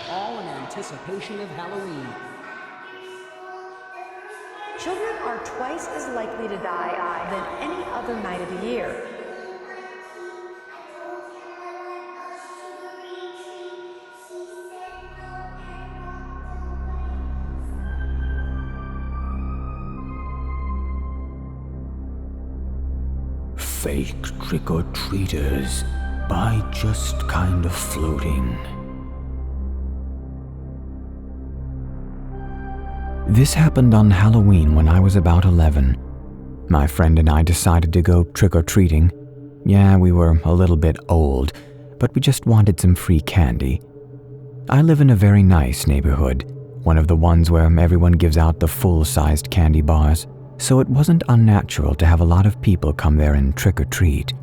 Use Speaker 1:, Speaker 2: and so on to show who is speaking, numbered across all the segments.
Speaker 1: All in anticipation of Halloween.
Speaker 2: Children are twice as likely to die than any other night of the year.
Speaker 3: Fake trick-or-treaters by Just Kind of Floating. This happened on Halloween when I was about 11. My friend and I decided to go trick-or-treating. Yeah, we were a little bit old, but we just wanted some free candy. I live in a very nice neighborhood, one of the ones where everyone gives out the full-sized candy bars, so it wasn't unnatural to have a lot of people come there and trick-or-treat.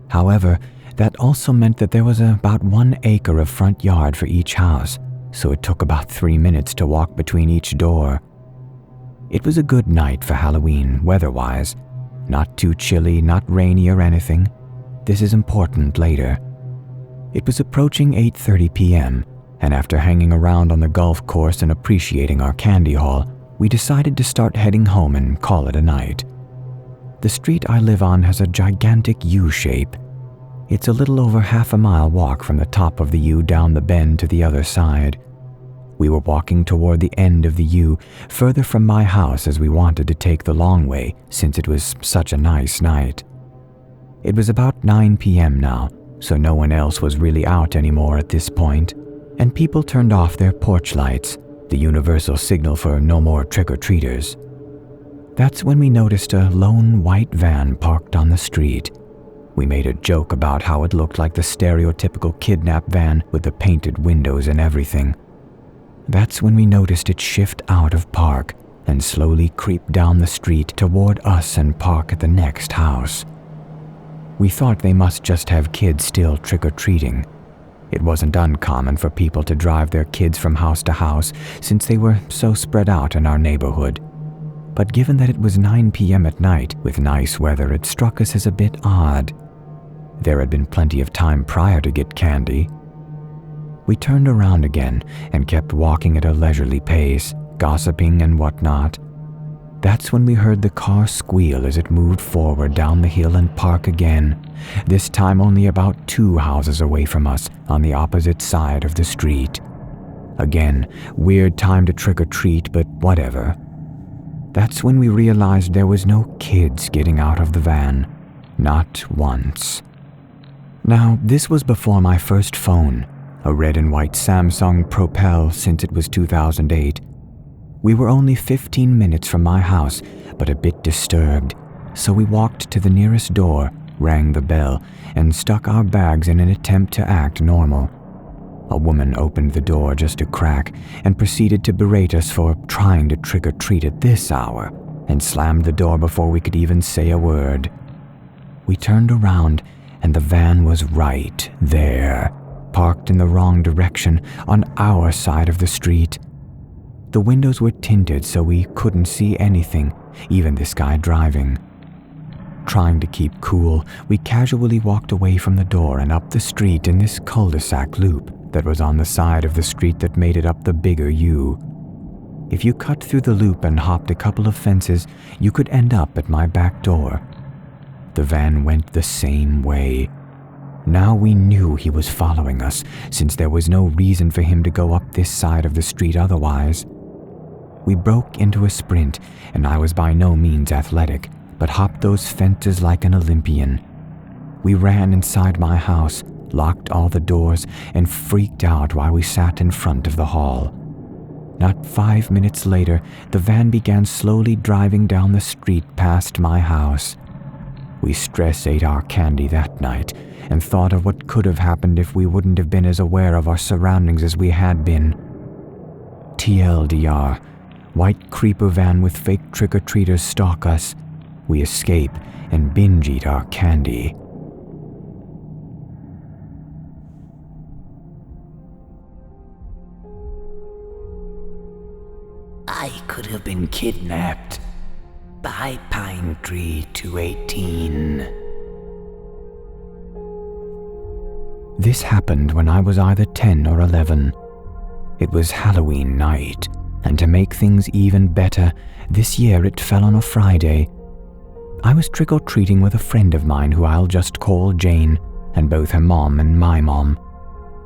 Speaker 3: However, that also meant that there was about 1 acre of front yard for each house, so it took about 3 minutes to walk between each door. It was a good night for Halloween, weather-wise. Not too chilly, not rainy or anything. This is important later. It was approaching 8:30 p.m., and after hanging around on the golf course and appreciating our candy haul, we decided to start heading home and call it a night. The street I live on has a gigantic U-shape. It's a little over half a mile walk from the top of the U down the bend to the other side. We were walking toward the end of the U, further from my house as we wanted to take the long way since it was such a nice night. It was about 9 p.m. now, so no one else was really out anymore at this point, and people turned off their porch lights, the universal signal for no more trick-or-treaters. That's when we noticed a lone white van parked on the street. We made a joke about how it looked like the stereotypical kidnap van with the painted windows and everything. That's when we noticed it shift out of park and slowly creep down the street toward us and park at the next house. We thought they must just have kids still trick-or-treating. It wasn't uncommon for people to drive their kids from house to house since they were so spread out in our neighborhood. But given that it was 9 p.m. at night with nice weather, it struck us as a bit odd. There had been plenty of time prior to get candy. We turned around again and kept walking at a leisurely pace, gossiping and whatnot. That's when we heard the car squeal as it moved forward down the hill and park again, this time only about 2 houses away from us on the opposite side of the street. Again, weird time to trick-or-treat, but whatever. That's when we realized there was no kids getting out of the van. Not once. Now, this was before my first phone, a red and white Samsung Propel since it was 2008. We were only 15 minutes from my house, but a bit disturbed, so we walked to the nearest door, rang the bell, and stuck our bags in an attempt to act normal. A woman opened the door just a crack and proceeded to berate us for trying to trick-or-treat at this hour, and slammed the door before we could even say a word. We turned around, and the van was right there, parked in the wrong direction on our side of the street. The windows were tinted so we couldn't see anything, even this guy driving. Trying to keep cool, we casually walked away from the door and up the street in this cul-de-sac loop that was on the side of the street that made it up the bigger U. If you cut through the loop and hopped a couple of fences, you could end up at my back door. The van went the same way. Now we knew he was following us, since there was no reason for him to go up this side of the street otherwise. We broke into a sprint, and I was by no means athletic, but hopped those fences like an Olympian. We ran inside my house, locked all the doors, and freaked out while we sat in front of the hall. Not 5 minutes later, the van began slowly driving down the street past my house. We stress-ate our candy that night and thought of what could have happened if we wouldn't have been as aware of our surroundings as we had been. TLDR, white creeper van with fake trick-or-treaters stalk us. We escape and binge-eat our candy.
Speaker 4: I could have been kidnapped by Pine Tree 218.
Speaker 3: This happened when I was either 10 or 11. It was Halloween night, and to make things even better, this year it fell on a Friday. I was trick-or-treating with a friend of mine who I'll just call Jane, and both her mom and my mom.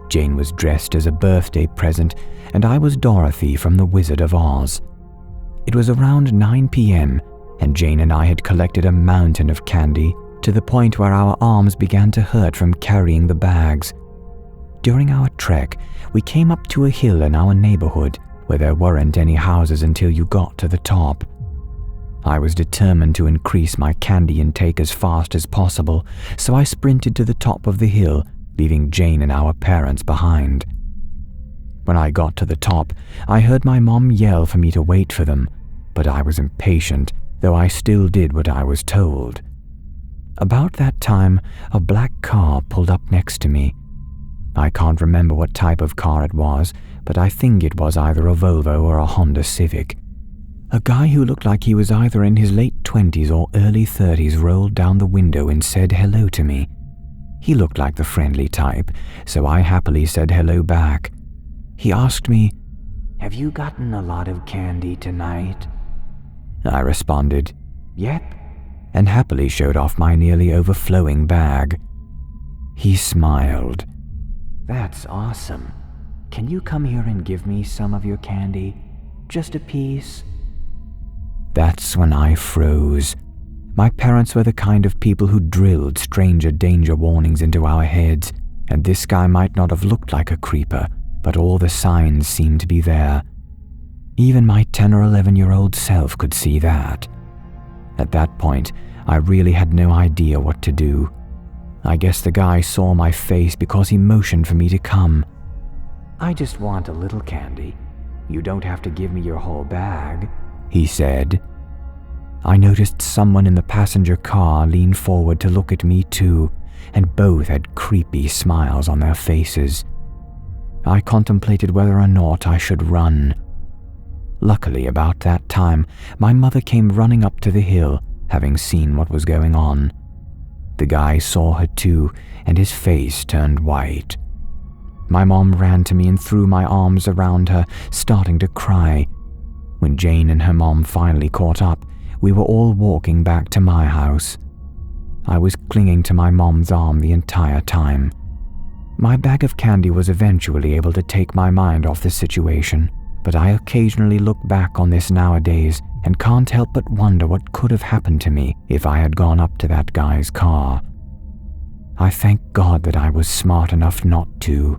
Speaker 3: Jane was dressed as a birthday present, and I was Dorothy from The Wizard of Oz. It was around 9 p.m., and Jane and I had collected a mountain of candy to the point where our arms began to hurt from carrying the bags. During our trek, we came up to a hill in our neighborhood where there weren't any houses until you got to the top. I was determined to increase my candy intake as fast as possible, so I sprinted to the top of the hill, leaving Jane and our parents behind. When I got to the top, I heard my mom yell for me to wait for them, but I was impatient, though I still did what I was told. About that time, a black car pulled up next to me. I can't remember what type of car it was, but I think it was either a Volvo or a Honda Civic. A guy who looked like he was either in his late 20s or early 30s rolled down the window and said hello to me. He looked like the friendly type, so I happily said hello back. He asked me,
Speaker 4: "Have you gotten a lot of candy tonight?"
Speaker 3: I responded, "Yep," and happily showed off my nearly overflowing bag. He smiled.
Speaker 4: "That's awesome. Can you come here and give me some of your candy? Just a piece?"
Speaker 3: That's when I froze. My parents were the kind of people who drilled stranger danger warnings into our heads, and this guy might not have looked like a creeper, but all the signs seemed to be there. Even my 10 or 11-year-old self could see that. At that point, I really had no idea what to do. I guess the guy saw my face because he motioned for me to come.
Speaker 4: "I just want a little candy. You don't have to give me your whole bag,"
Speaker 3: he said. I noticed someone in the passenger car lean forward to look at me too, and both had creepy smiles on their faces. I contemplated whether or not I should run. Luckily, about that time, my mother came running up to the hill, having seen what was going on. The guy saw her too, and his face turned white. My mom ran to me and threw my arms around her, starting to cry. When Jane and her mom finally caught up, we were all walking back to my house. I was clinging to my mom's arm the entire time. My bag of candy was eventually able to take my mind off the situation, but I occasionally look back on this nowadays and can't help but wonder what could have happened to me if I had gone up to that guy's car. I thank God that I was smart enough not to.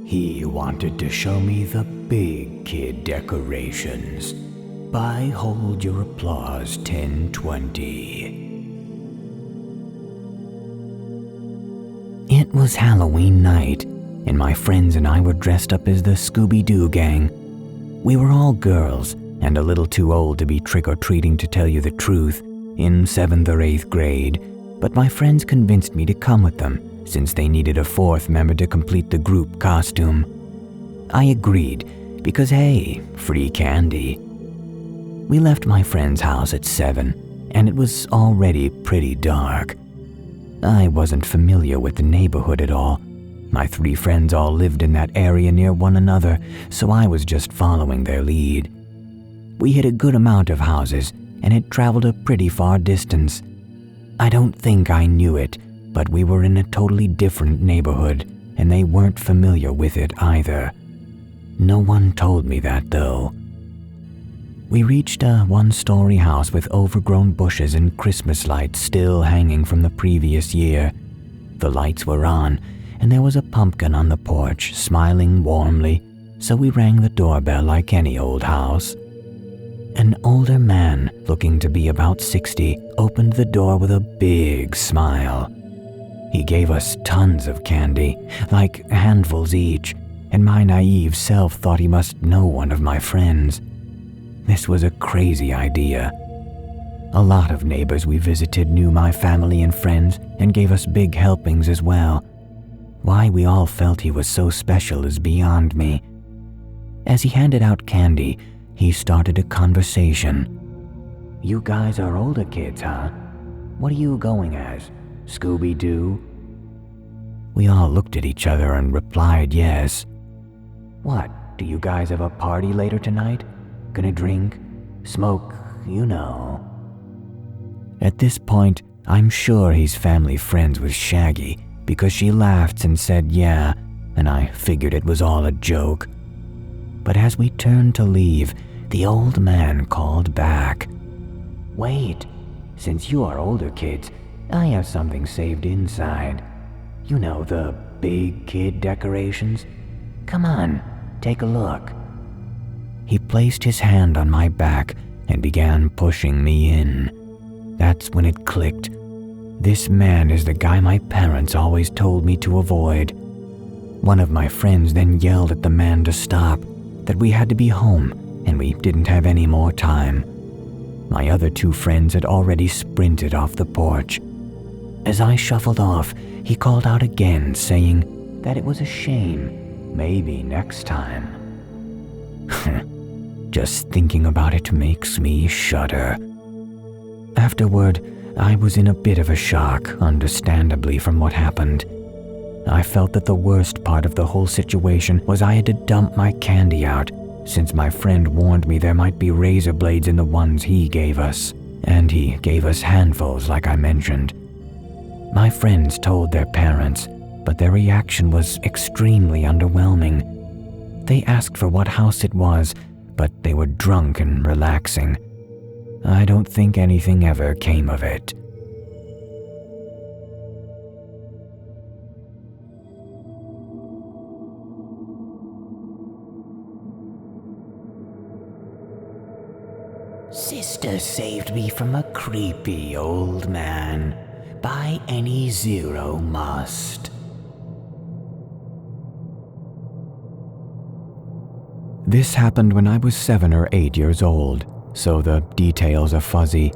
Speaker 4: He wanted to show me the big kid decorations. Buy Hold Your Applause 1020.
Speaker 3: It was Halloween night, and my friends and I were dressed up as the Scooby-Doo gang. We were all girls, and a little too old to be trick-or-treating, to tell you the truth, in 7th or 8th grade, but my friends convinced me to come with them, since they needed a 4th member to complete the group costume. I agreed, because hey, free candy. We left my friend's house at 7, and it was already pretty dark. I wasn't familiar with the neighborhood at all. My 3 friends all lived in that area near one another, so I was just following their lead. We hit a good amount of houses, and had traveled a pretty far distance. I don't think I knew it, but we were in a totally different neighborhood, and they weren't familiar with it either. No one told me that, though. We reached a 1-story house with overgrown bushes and Christmas lights still hanging from the previous year. The lights were on, and there was a pumpkin on the porch, smiling warmly, so we rang the doorbell like any old house. An older man, looking to be about 60, opened the door with a big smile. He gave us tons of candy, like handfuls each, and my naive self thought he must know one of my friends. This was a crazy idea. A lot of neighbors we visited knew my family and friends and gave us big helpings as well. Why we all felt he was so special is beyond me. As he handed out candy, he started a conversation.
Speaker 4: You guys are older kids, huh? What are you going as? Scooby-Doo?
Speaker 3: We all looked at each other and replied yes.
Speaker 4: What, do you guys have a party later tonight? Gonna drink? Smoke, you know.
Speaker 3: At this point, I'm sure he's family friends with Shaggy because she laughed and said yeah, and I figured it was all a joke. But as we turned to leave, the old man called back.
Speaker 4: Wait, since you are older kids, I have something saved inside. You know, the big kid decorations? Come on, take a look.
Speaker 3: He placed his hand on my back and began pushing me in. That's when it clicked. This man is the guy my parents always told me to avoid. One of my friends then yelled at the man to stop, that we had to be home and we didn't have any more time. My other two friends had already sprinted off the porch. As I shuffled off, he called out again, saying that it was a shame. Maybe next time. Just thinking about it makes me shudder. Afterward, I was in a bit of a shock, understandably, from what happened. I felt that the worst part of the whole situation was I had to dump my candy out, since my friend warned me there might be razor blades in the ones he gave us, and he gave us handfuls like I mentioned. My friends told their parents, but their reaction was extremely underwhelming. They asked for what house it was, but they were drunk and relaxing. I don't think anything ever came of it.
Speaker 4: Sister saved me from a creepy old man. Buy any zero must.
Speaker 3: This happened when I was 7 or 8 years old, so the details are fuzzy.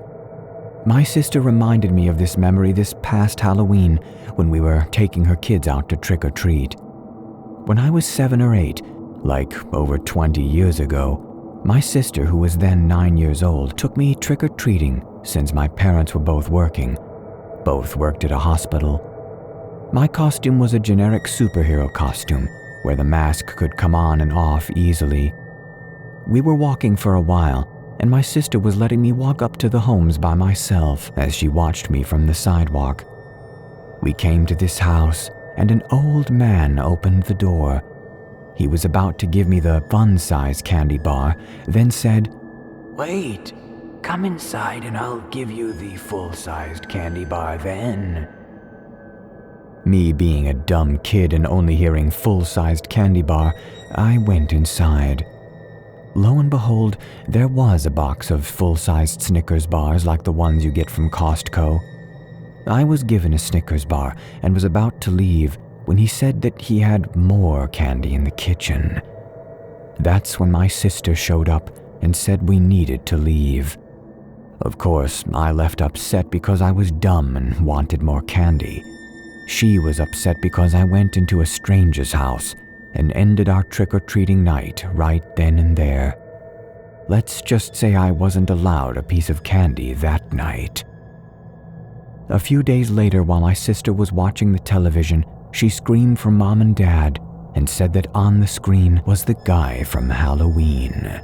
Speaker 3: My sister reminded me of this memory this past Halloween when we were taking her kids out to trick-or-treat. When I was 7 or 8, like over 20 years ago, my sister, who was then 9 years old, took me trick-or-treating since my parents were both working. Both worked at a hospital. My costume was a generic superhero costume, where the mask could come on and off easily. We were walking for a while, and my sister was letting me walk up to the homes by myself as she watched me from the sidewalk. We came to this house, and an old man opened the door. He was about to give me the fun-size candy bar, then said,
Speaker 4: Wait, come inside and I'll give you the full-sized candy bar then.
Speaker 3: Me being a dumb kid and only hearing full-sized candy bar, I went inside. Lo and behold, there was a box of full-sized Snickers bars like the ones you get from Costco. I was given a Snickers bar and was about to leave when he said that he had more candy in the kitchen. That's when my sister showed up and said we needed to leave. Of course, I left upset because I was dumb and wanted more candy. She was upset because I went into a stranger's house and ended our trick-or-treating night right then and there. Let's just say I wasn't allowed a piece of candy that night. A few days later, while my sister was watching the television, she screamed for Mom and Dad and said that on the screen was the guy from Halloween.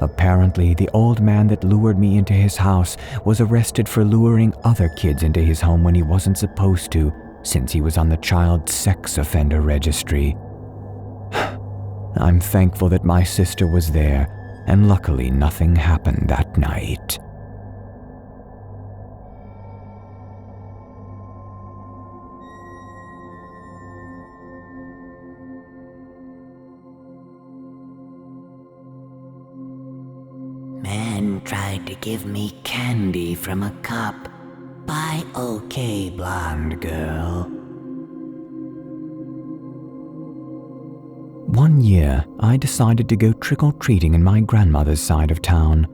Speaker 3: Apparently, the old man that lured me into his house was arrested for luring other kids into his home when he wasn't supposed to, since he was on the child sex offender registry. I'm thankful that my sister was there, and luckily nothing happened that night.
Speaker 4: Man tried to give me candy from a cup. Bye, okay, blonde girl.
Speaker 3: One year, I decided to go trick-or-treating in my grandmother's side of town.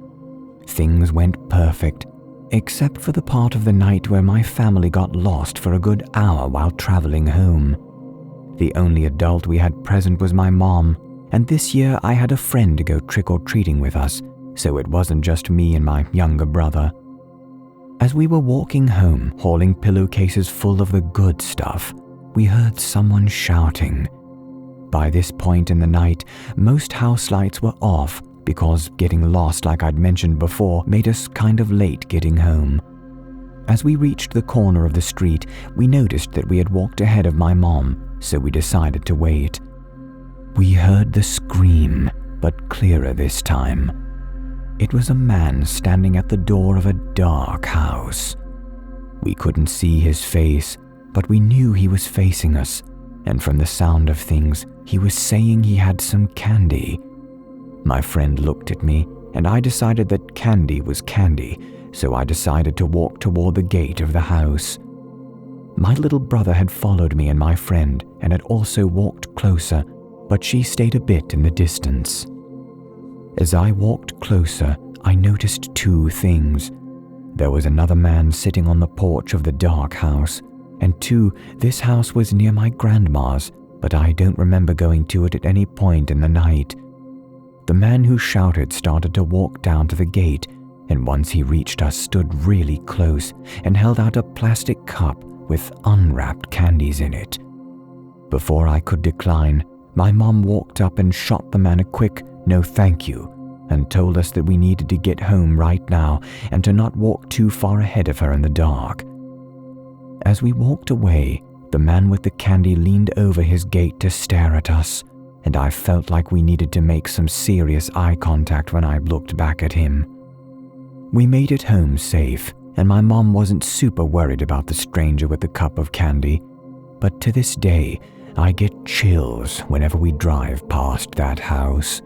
Speaker 3: Things went perfect, except for the part of the night where my family got lost for a good hour while traveling home. The only adult we had present was my mom, and this year I had a friend to go trick-or-treating with us, so it wasn't just me and my younger brother. As we were walking home, hauling pillowcases full of the good stuff, we heard someone shouting. By this point in the night, most house lights were off because getting lost, like I'd mentioned before, made us kind of late getting home. As we reached the corner of the street, we noticed that we had walked ahead of my mom, so we decided to wait. We heard the scream, but clearer this time. It was a man standing at the door of a dark house. We couldn't see his face, but we knew he was facing us, and from the sound of things, he was saying he had some candy. My friend looked at me, and I decided that candy was candy, so I decided to walk toward the gate of the house. My little brother had followed me and my friend, and had also walked closer, but she stayed a bit in the distance. As I walked closer, I noticed two things. There was another man sitting on the porch of the dark house, and two, this house was near my grandma's, but I don't remember going to it at any point in the night. The man who shouted started to walk down to the gate, and once he reached us, stood really close and held out a plastic cup with unwrapped candies in it. Before I could decline, my mom walked up and shot the man a quick "no thank you" and told us that we needed to get home right now and to not walk too far ahead of her in the dark. As we walked away, the man with the candy leaned over his gate to stare at us, and I felt like we needed to make some serious eye contact when I looked back at him. We made it home safe, and my mom wasn't super worried about the stranger with the cup of candy, but to this day, I get chills whenever we drive past that house.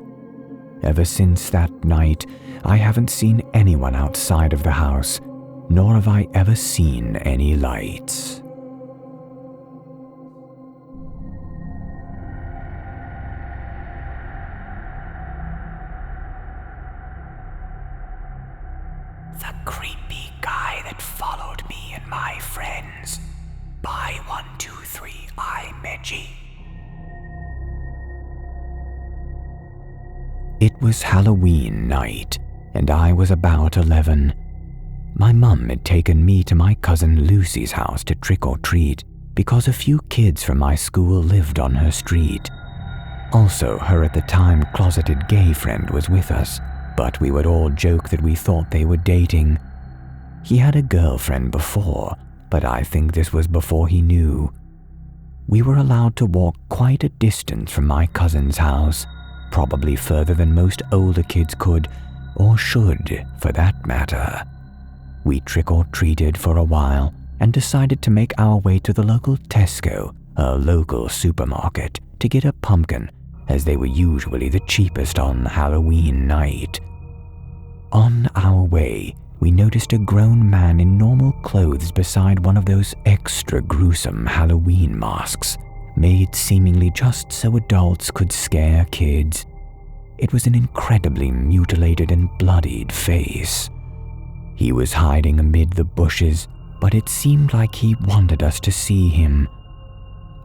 Speaker 3: Ever since that night, I haven't seen anyone outside of the house, nor have I ever seen any lights.
Speaker 4: The creepy guy that followed me and my friends. By 1, 2, 3, I Meggie.
Speaker 3: It was Halloween night, and I was about 11. My mum had taken me to my cousin Lucy's house to trick-or-treat because a few kids from my school lived on her street. Also, her at the time closeted gay friend was with us, but we would all joke that we thought they were dating. He had a girlfriend before, but I think this was before he knew. We were allowed to walk quite a distance from my cousin's house, probably further than most older kids could, or should, for that matter. We trick-or-treated for a while and decided to make our way to the local Tesco, a local supermarket, to get a pumpkin, as they were usually the cheapest on Halloween night. On our way, we noticed a grown man in normal clothes beside one of those extra gruesome Halloween masks, made seemingly just so adults could scare kids. It was an incredibly mutilated and bloodied face. He was hiding amid the bushes, but it seemed like he wanted us to see him.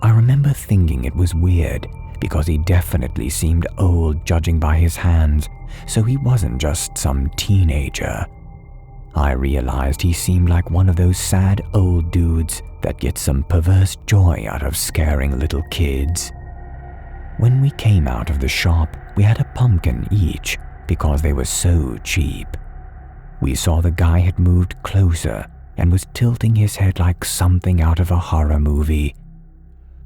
Speaker 3: I remember thinking it was weird, because he definitely seemed old judging by his hands, so he wasn't just some teenager. I realized he seemed like one of those sad old dudes that get some perverse joy out of scaring little kids. When we came out of the shop, we had a pumpkin each because they were so cheap. We saw the guy had moved closer and was tilting his head like something out of a horror movie.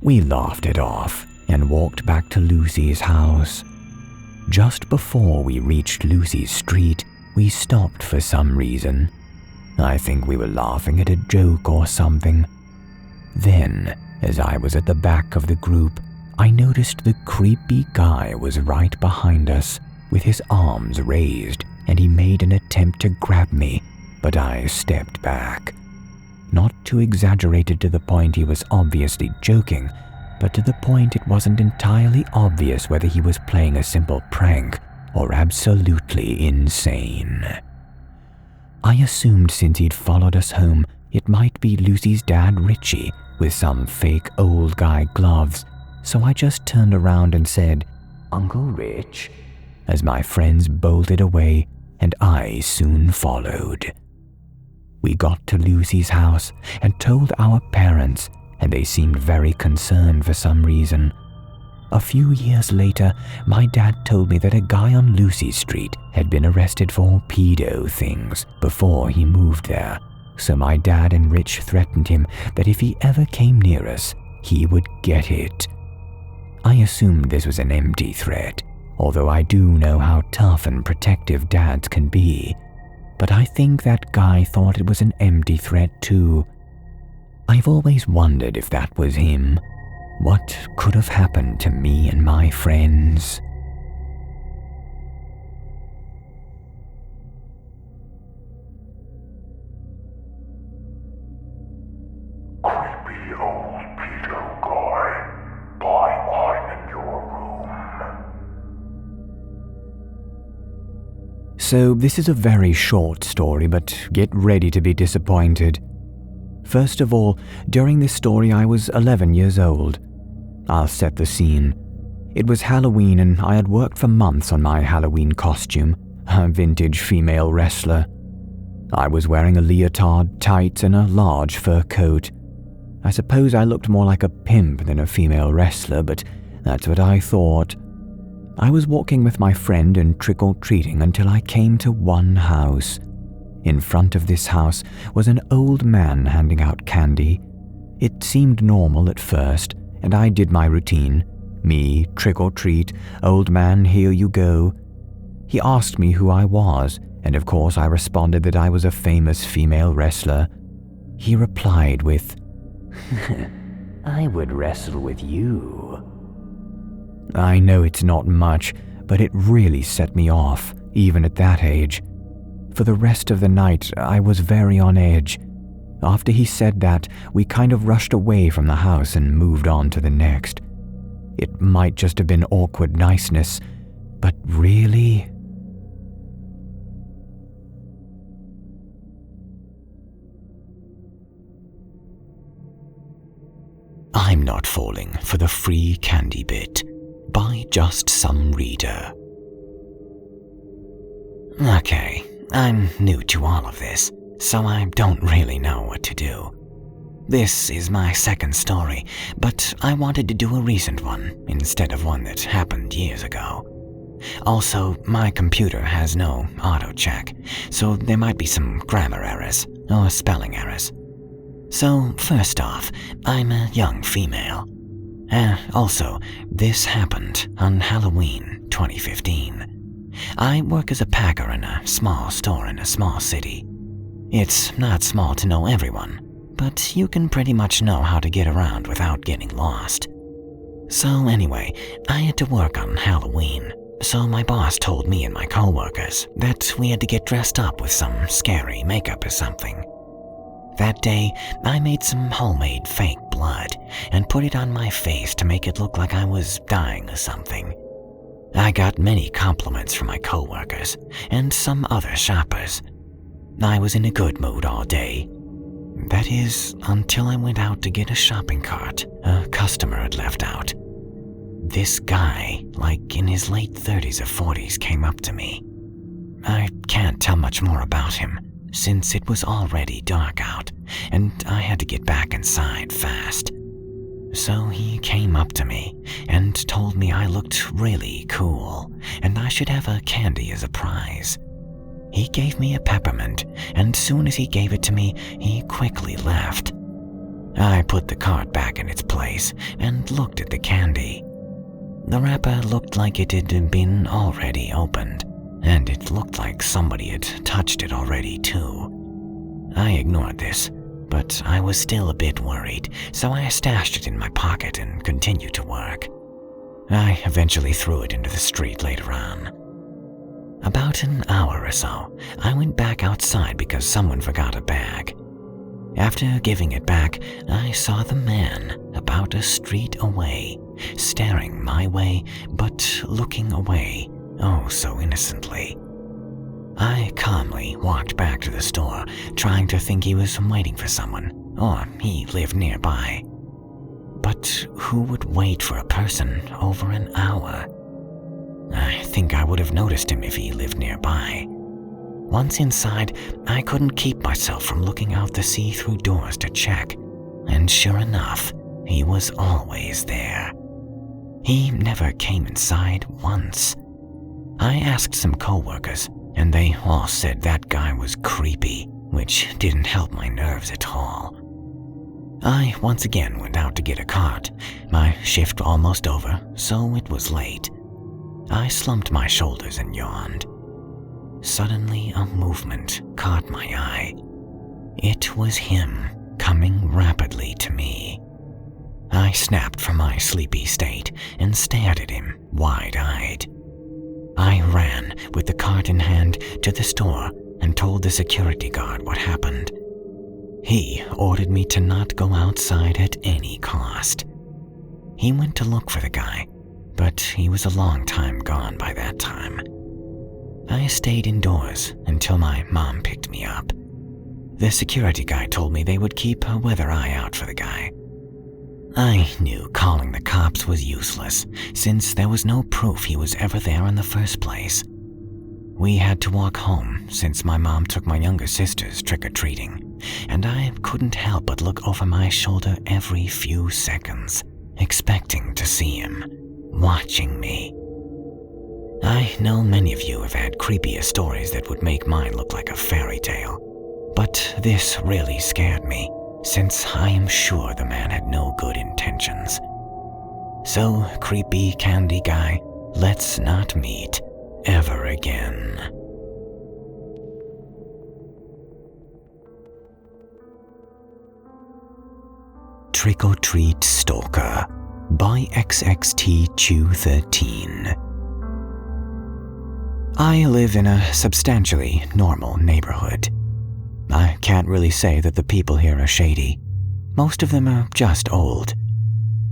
Speaker 3: We laughed it off and walked back to Lucy's house. Just before we reached Lucy's street, we stopped for some reason. I think we were laughing at a joke or something. Then, as I was at the back of the group, I noticed the creepy guy was right behind us, with his arms raised, and he made an attempt to grab me, but I stepped back. Not too exaggerated to the point he was obviously joking, but to the point it wasn't entirely obvious whether he was playing a simple prank or absolutely insane. I assumed since he'd followed us home, it might be Lucy's dad Richie with some fake old guy gloves, so I just turned around and said,
Speaker 4: Uncle Rich?
Speaker 3: As my friends bolted away, and I soon followed. We got to Lucy's house and told our parents, and they seemed very concerned for some reason. A few years later, my dad told me that a guy on Lucy Street had been arrested for pedo things before he moved there, so my dad and Rich threatened him that if he ever came near us, he would get it. I assumed this was an empty threat, although I do know how tough and protective dads can be, but I think that guy thought it was an empty threat too. I've always wondered if that was him. What could have happened to me and my friends?
Speaker 5: Creepy old pedo guy, why I'm in your room.
Speaker 3: So this is a very short story, but get ready to be disappointed. First of all, during this story I was 11 years old. I'll set the scene. It was Halloween and I had worked for months on my Halloween costume, a vintage female wrestler. I was wearing a leotard, tights, and a large fur coat. I suppose I looked more like a pimp than a female wrestler, but that's what I thought. I was walking with my friend and trick-or-treating until I came to one house. In front of this house was an old man handing out candy. It seemed normal at first, and I did my routine. Me, trick-or-treat, old man, here you go. He asked me who I was, and of course I responded that I was a famous female wrestler. He replied with,
Speaker 4: I would wrestle with you.
Speaker 3: I know it's not much, but it really set me off, even at that age. For the rest of the night, I was very on edge. After he said that, we kind of rushed away from the house and moved on to the next. It might just have been awkward niceness, but really? I'm Not Falling for the Free Candy Bit by just some reader. Okay, I'm new to all of this, so I don't really know what to do. This is my second story, but I wanted to do a recent one instead of one that happened years ago. Also, my computer has no auto-check, so there might be some grammar errors or spelling errors. So, first off, I'm a young female. Also, this happened on Halloween 2015. I work as a packer in a small store in a small city. It's not small to know everyone, but you can pretty much know how to get around without getting lost. So anyway, I had to work on Halloween, so my boss told me and my coworkers that we had to get dressed up with some scary makeup or something. That day, I made some homemade fake blood and put it on my face to make it look like I was dying or something. I got many compliments from my coworkers and some other shoppers. I was in a good mood all day. That is, until I went out to get a shopping cart a customer had left out. This guy, like in his late 30s or 40s, came up to me. I can't tell much more about him, since it was already dark out, and I had to get back inside fast. So he came up to me and told me I looked really cool, and I should have a candy as a prize. He gave me a peppermint, and soon as he gave it to me, he quickly left. I put the cart back in its place and looked at the candy. The wrapper looked like it had been already opened, and it looked like somebody had touched it already too. I ignored this, but I was still a bit worried, so I stashed it in my pocket and continued to work. I eventually threw it into the street later on. About an hour or so, I went back outside because someone forgot a bag. After giving it back, I saw the man about a street away, staring my way, but looking away, oh so innocently. I calmly walked back to the store, trying to think he was waiting for someone, or he lived nearby. But who would wait for a person over an hour?
Speaker 6: I think I would have noticed him if he lived nearby. Once inside, I couldn't keep myself from looking out the see-through doors to check, and sure enough, he was always there. He never came inside once. I asked some coworkers, and they all said that guy was creepy, which didn't help my nerves at all. I once again went out to get a cart. My shift almost over, so it was late. I slumped my shoulders and yawned. Suddenly, a movement caught my eye. It was him coming rapidly to me. I snapped from my sleepy state and stared at him, wide-eyed. I ran, with the cart in hand, to the store and told the security guard what happened. He ordered me to not go outside at any cost. He went to look for the guy, but he was a long time gone by that time. I stayed indoors until my mom picked me up. The security guy told me they would keep a weather eye out for the guy. I knew calling the cops was useless, since there was no proof he was ever there in the first place. We had to walk home since my mom took my younger sisters trick-or-treating, and I couldn't help but look over my shoulder every few seconds, expecting to see him, watching me. I know many of you have had creepier stories that would make mine look like a fairy tale, but this really scared me, since I am sure the man had no good intentions. So, creepy candy guy, let's not meet ever again.
Speaker 3: Trick or Treat Stalker by XXT-Chew13. I live in a substantially normal neighborhood. I can't really say that the people here are shady. Most of them are just old.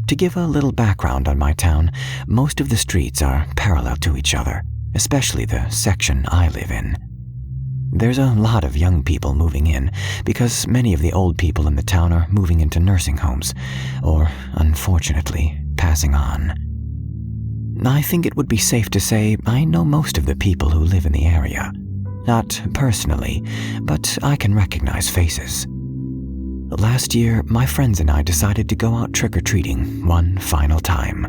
Speaker 3: To give a little background on my town, most of the streets are parallel to each other, especially the section I live in. There's a lot of young people moving in because many of the old people in the town are moving into nursing homes, or, unfortunately, passing on. I think it would be safe to say I know most of the people who live in the area. Not personally, but I can recognize faces. Last year, my friends and I decided to go out trick-or-treating one final time.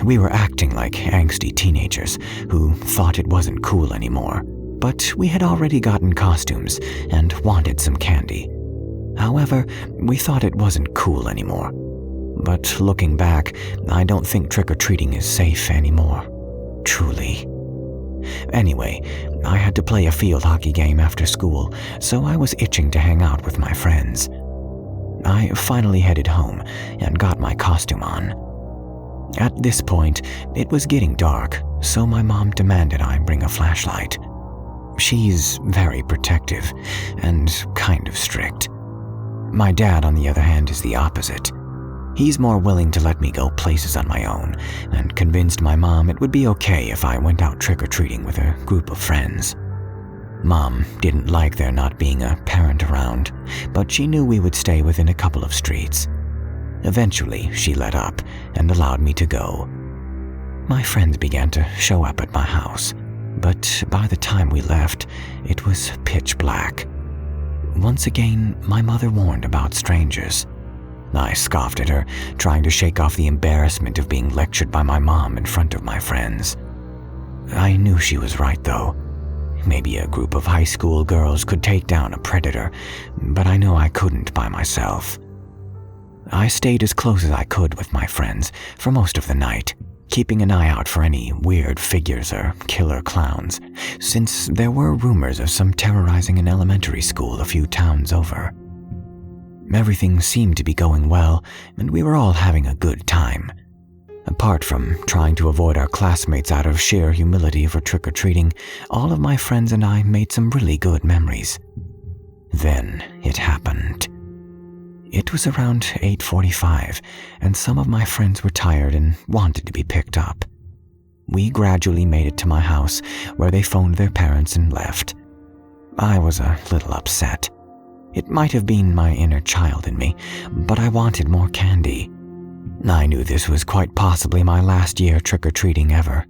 Speaker 3: We were acting like angsty teenagers who thought it wasn't cool anymore, but we had already gotten costumes and wanted some candy. However, we thought it wasn't cool anymore. But looking back, I don't think trick-or-treating is safe anymore. Truly. Anyway, I had to play a field hockey game after school, so I was itching to hang out with my friends. I finally headed home and got my costume on. At this point, it was getting dark, so my mom demanded I bring a flashlight. She's very protective and kind of strict. My dad, on the other hand, is the opposite. He's more willing to let me go places on my own, and convinced my mom it would be okay if I went out trick-or-treating with a group of friends. Mom didn't like there not being a parent around, but she knew we would stay within a couple of streets. Eventually, she let up and allowed me to go. My friends began to show up at my house, but by the time we left, it was pitch black. Once again, my mother warned about strangers. I scoffed at her, trying to shake off the embarrassment of being lectured by my mom in front of my friends. I knew she was right, though. Maybe a group of high school girls could take down a predator, but I know I couldn't by myself. I stayed as close as I could with my friends for most of the night, keeping an eye out for any weird figures or killer clowns, since there were rumors of some terrorizing an elementary school a few towns over. Everything seemed to be going well, and we were all having a good time. Apart from trying to avoid our classmates out of sheer humility for trick-or-treating, all of my friends and I made some really good memories. Then it happened. It was around 8:45, and some of my friends were tired and wanted to be picked up. We gradually made it to my house, where they phoned their parents and left. I was a little upset. It might have been my inner child in me, but I wanted more candy. I knew this was quite possibly my last year trick-or-treating ever.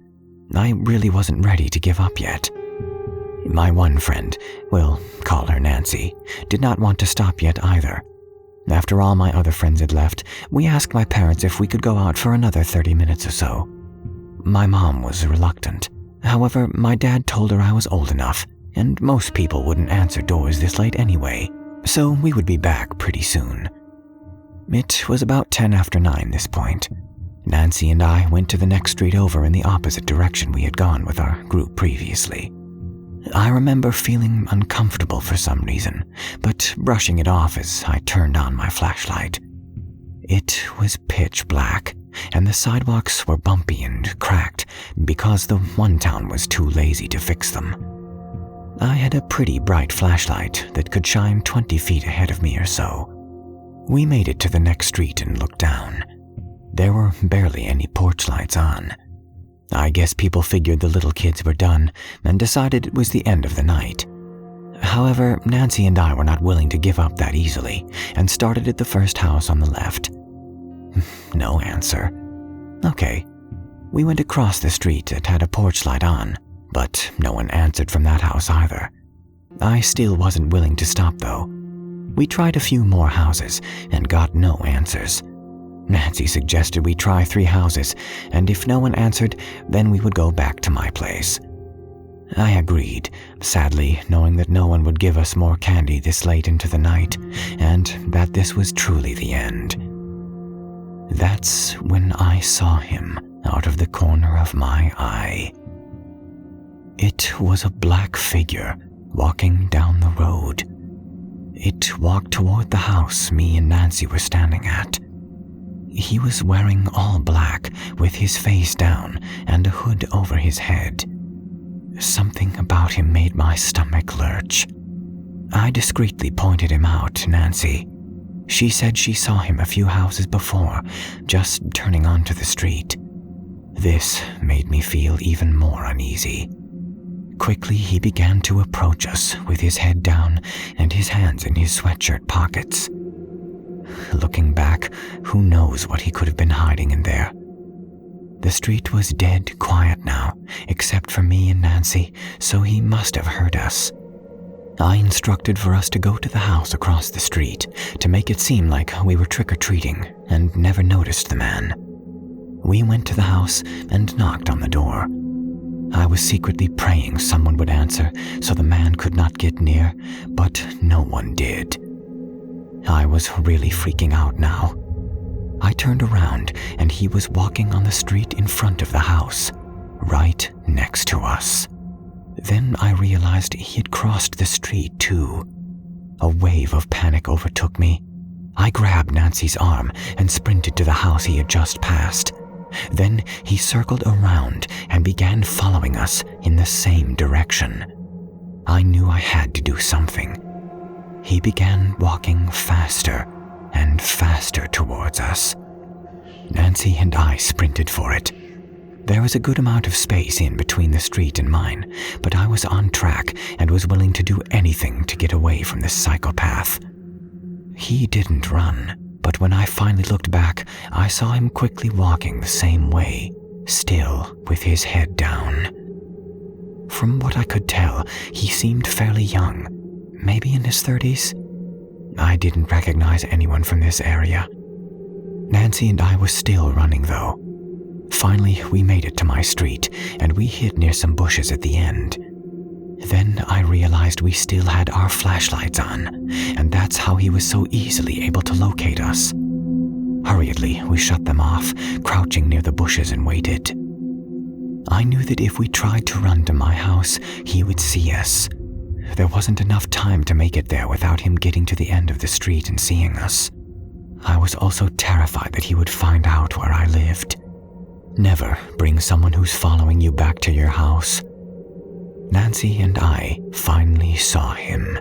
Speaker 3: I really wasn't ready to give up yet. My one friend, we'll call her Nancy, did not want to stop yet either. After all my other friends had left, we asked my parents if we could go out for another 30 minutes or so. My mom was reluctant. However, my dad told her I was old enough, and most people wouldn't answer doors this late anyway, so we would be back pretty soon. It was about 10 after 9 this point. Nancy and I went to the next street over in the opposite direction we had gone with our group previously. I remember feeling uncomfortable for some reason, but brushing it off as I turned on my flashlight. It was pitch black, and the sidewalks were bumpy and cracked because the one town was too lazy to fix them. I had a pretty bright flashlight that could shine 20 feet ahead of me or so. We made it to the next street and looked down. There were barely any porch lights on. I guess people figured the little kids were done and decided it was the end of the night. However, Nancy and I were not willing to give up that easily and started at the first house on the left. No answer. Okay. We went across the street that had a porch light on, but no one answered from that house either. I still wasn't willing to stop though. We tried a few more houses and got no answers. Nancy suggested we try 3 houses, and if no one answered, then we would go back to my place. I agreed, sadly knowing that no one would give us more candy this late into the night, and that this was truly the end. That's when I saw him out of the corner of my eye. It was a black figure walking down the road. It walked toward the house me and Nancy were standing at. He was wearing all black with his face down and a hood over his head. Something about him made my stomach lurch. I discreetly pointed him out to Nancy. She said she saw him a few houses before, just turning onto the street. This made me feel even more uneasy. Quickly, he began to approach us with his head down and his hands in his sweatshirt pockets. Looking back, who knows what he could have been hiding in there. The street was dead quiet now, except for me and Nancy, so he must have heard us. I instructed for us to go to the house across the street to make it seem like we were trick-or-treating and never noticed the man. We went to the house and knocked on the door. I was secretly praying someone would answer so the man could not get near, but no one did. I was really freaking out now. I turned around and he was walking on the street in front of the house, right next to us. Then I realized he had crossed the street too. A wave of panic overtook me. I grabbed Nancy's arm and sprinted to the house he had just passed. Then he circled around and began following us in the same direction. I knew I had to do something. He began walking faster and faster towards us. Nancy and I sprinted for it. There was a good amount of space in between the street and mine, but I was on track and was willing to do anything to get away from this psychopath. He didn't run, but when I finally looked back, I saw him quickly walking the same way, still with his head down. From what I could tell, he seemed fairly young, maybe in his 30s. I didn't recognize anyone from this area. Nancy and I were still running though. Finally, we made it to my street, and we hid near some bushes at the end. Then I realized we still had our flashlights on, and that's how he was so easily able to locate us. Hurriedly, we shut them off, crouching near the bushes and waited. I knew that if we tried to run to my house, he would see us. There wasn't enough time to make it there without him getting to the end of the street and seeing us. I was also terrified that he would find out where I lived. Never bring someone who's following you back to your house. Nancy and I finally saw him.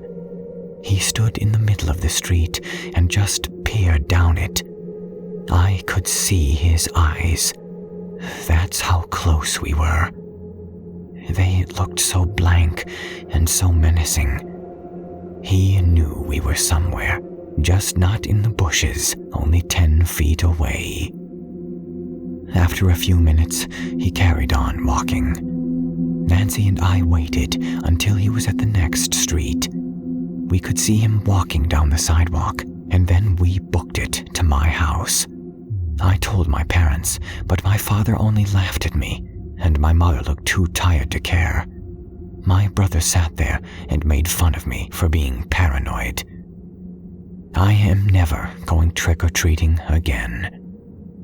Speaker 3: He stood in the middle of the street and just peered down it. I could see his eyes. That's how close we were. They looked so blank and so menacing. He knew we were somewhere, just not in the bushes, only 10 feet away. After a few minutes, he carried on walking. Nancy and I waited until he was at the next street. We could see him walking down the sidewalk, and then we booked it to my house. I told my parents, but my father only laughed at me, and my mother looked too tired to care. My brother sat there and made fun of me for being paranoid. I am never going trick-or-treating again.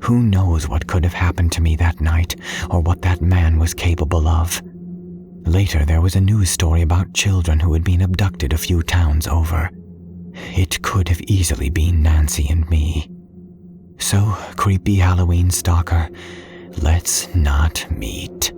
Speaker 3: Who knows what could have happened to me that night, or what that man was capable of. Later, there was a news story about children who had been abducted a few towns over. It could have easily been Nancy and me. So, creepy Halloween stalker, let's not meet.